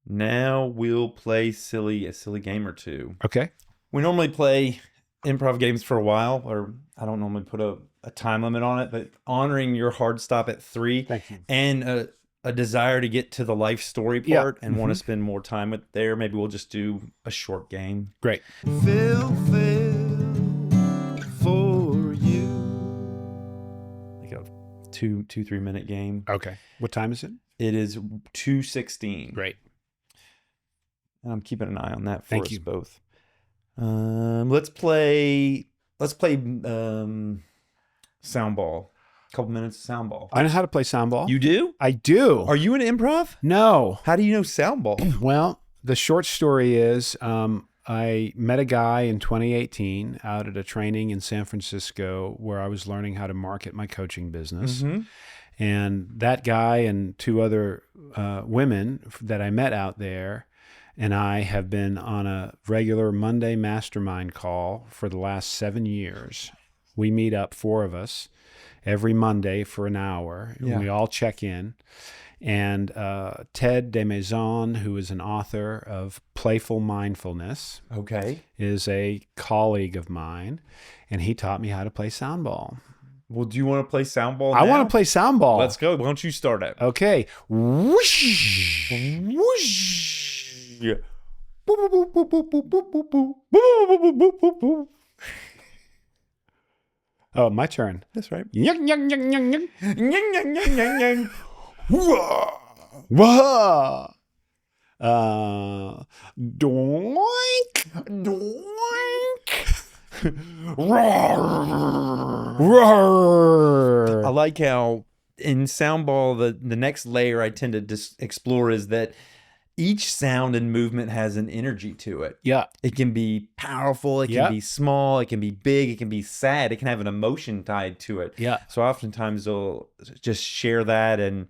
Now we'll play a silly game or two. Okay. We normally play improv games for a while, or I don't normally put a time limit on it, but honoring your hard stop at 3. Thank you. And a desire to get to the life story part and want to spend more time with there. Maybe we'll just do a short game. Great. Phil Phails for you. Like a 2-3 minute game. Okay. What time is it? It is 2:16. Great. And I'm keeping an eye on that for Thank us you. both. Let's play Soundball. A couple minutes of Soundball. I know how to play Soundball. You do? I do. Are you an improv? No. How do you know Soundball? Well, the short story is I met a guy in 2018 out at a training in San Francisco where I was learning how to market my coaching business. Mm-hmm. And that guy and 2 other women that I met out there and I have been on a regular Monday mastermind call for the last 7 years. We meet up, 4 of us, every Monday for an hour. And we all check in. And Ted DeMaison, who is an author of Playful Mindfulness, is a colleague of mine. And he taught me how to play Soundball. Well, do you want to play Soundball now? I want to play Soundball. Let's go. Why don't you start it? Okay. Whoosh. Whoosh. Oh, my turn. That's right. Yang, yang, yang, yang, yang. Yang, yang, yang, yang, yang. Whoa. Doink. Doink. Roar. I like how in Soundball, the next layer I tend to explore is that each sound and movement has an energy to it. Yeah. It can be powerful. It can be small. It can be big. It can be sad. It can have an emotion tied to it. Yeah. So oftentimes they'll just share that and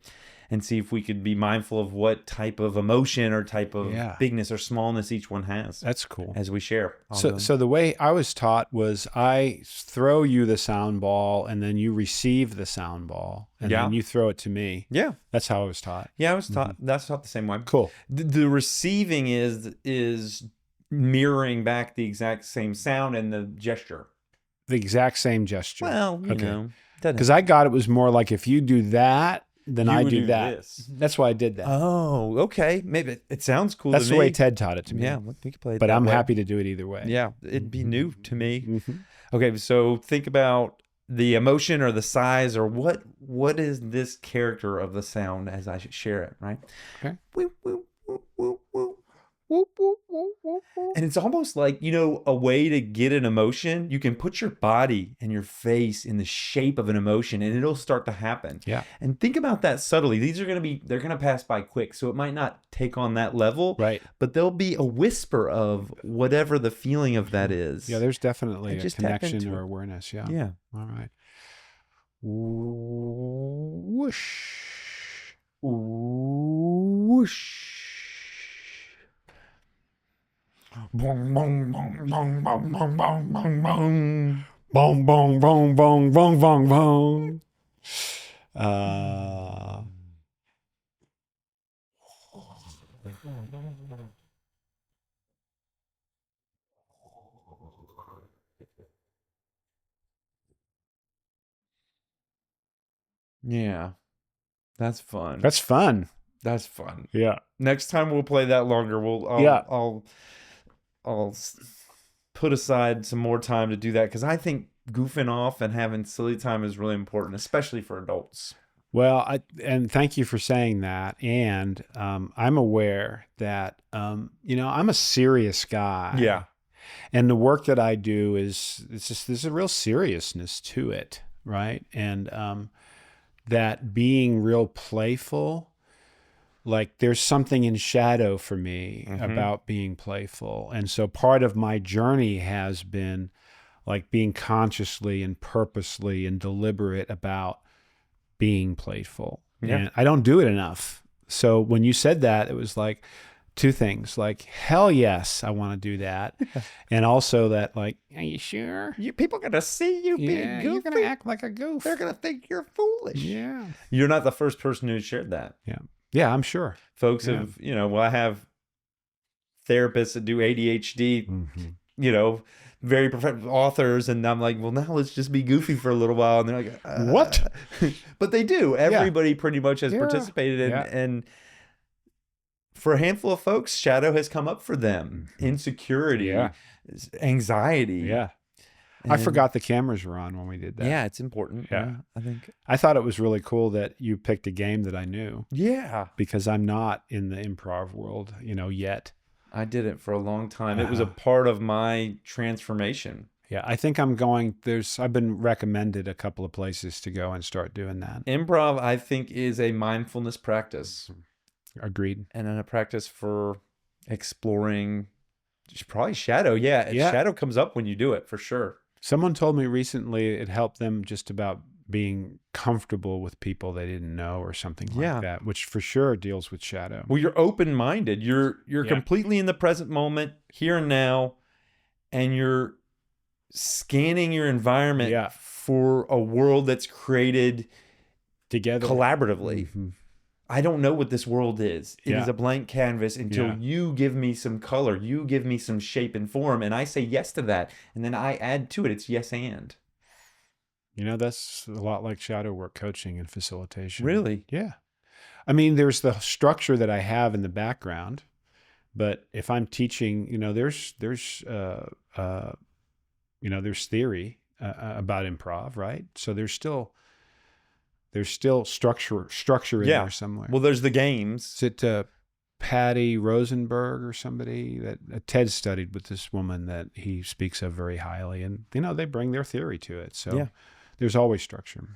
see if we could be mindful of what type of emotion or type of bigness or smallness each one has. That's cool. As we share. So the way I was taught was I throw you the sound ball and then you receive the sound ball and then you throw it to me. Yeah. That's how I was taught. Yeah, I was taught. That's taught the same way. Cool. The receiving is mirroring back the exact same sound and the gesture. The exact same gesture. Well, you know. Because I got it was more like if you do that, then I do that. This. That's why I did that. Oh, okay. Maybe it sounds cool That's to the me. way Ted taught it to me. Yeah, we could play it but that I'm way. happy to do it either way. Yeah, it'd be new to me. Mm-hmm. Okay, so think about the emotion or the size or what is this character of the sound as I should share it, right? Okay. Woo, woo, woo, woo, woo. Whoop, whoop, whoop, whoop, whoop. And it's almost like, a way to get an emotion. You can put your body and your face in the shape of an emotion and it'll start to happen. Yeah. And think about that subtly. These are they're going to pass by quick. So it might not take on that level. Right. But there'll be a whisper of whatever the feeling of that is. Yeah, there's definitely And a just tap connection into or it. awareness. Yeah. Yeah. All right. Whoosh. Whoosh. Bong, bong, bong, bong, bong, bong, bong, bong, bong. Bong, bong, bong, bong, bong, bong, bong. Yeah. That's fun. That's fun. That's fun. Yeah. Next time we'll play that longer. I'll put aside some more time to do that because I think goofing off and having silly time is really important, especially for adults. Well, and thank you for saying that. And I'm aware that I'm a serious guy. Yeah. And the work that I do there's a real seriousness to it, right? And that being real playful. Like there's something in shadow for me about being playful. And so part of my journey has been like being consciously and purposely and deliberate about being playful. Yeah. And I don't do it enough. So when you said that, it was like 2 things, like, hell yes, I want to do that. And also that like, are you sure? People are going to see you being goofy. You're going to act like a goof. They're going to think you're foolish. Yeah. You're not the first person who shared that. Yeah. Yeah, I'm sure. Folks Yeah. have, well, I have therapists that do ADHD, Mm-hmm. very professional authors, and I'm like, well, now let's just be goofy for a little while, and they're like, What? but they do. Yeah. Everybody pretty much has Yeah. participated in, Yeah. and for a handful of folks, shadow has come up for them. Mhm. Insecurity, Yeah. anxiety, Yeah. I and forgot the cameras were on when we did that. yeah, it's important. Yeah. Yeah, I think. I thought it was really cool that you picked a game that I knew Yeah, because I'm not in the improv world, yet. I did it for a long time. It was a Uh-huh. part of my transformation. Yeah, I think I've been recommended a couple of places to go and start doing that. Improv, I think, is a mindfulness practice Agreed. and then a practice for exploring probably shadow. Yeah, Yeah. shadow comes up when you do it for sure. Someone told me recently it helped them just about being comfortable with people they didn't know or something Yeah. like that, which for sure deals with shadow. Well, you're open-minded. You're Yeah. completely in the present moment, here and now, and you're scanning your environment Yeah. for a world that's created Together. collaboratively. Mhm. I don't know what this world is. It is Yeah. a blank canvas until Yeah. you give me some color, you give me some shape and form, and I say yes to that, and then I add to it. It's yes and. That's a lot like shadow work coaching and facilitation. Really? Yeah. I mean, there's the structure that I have in the background, but if I'm teaching, there's theory about improv, right? So there's still structure in Yeah. there somewhere. Well, there's the games. Is it Patty Rosenberg or somebody that Ted studied with this woman that he speaks of very highly, and they bring their theory to it. So Yeah. there's always structure.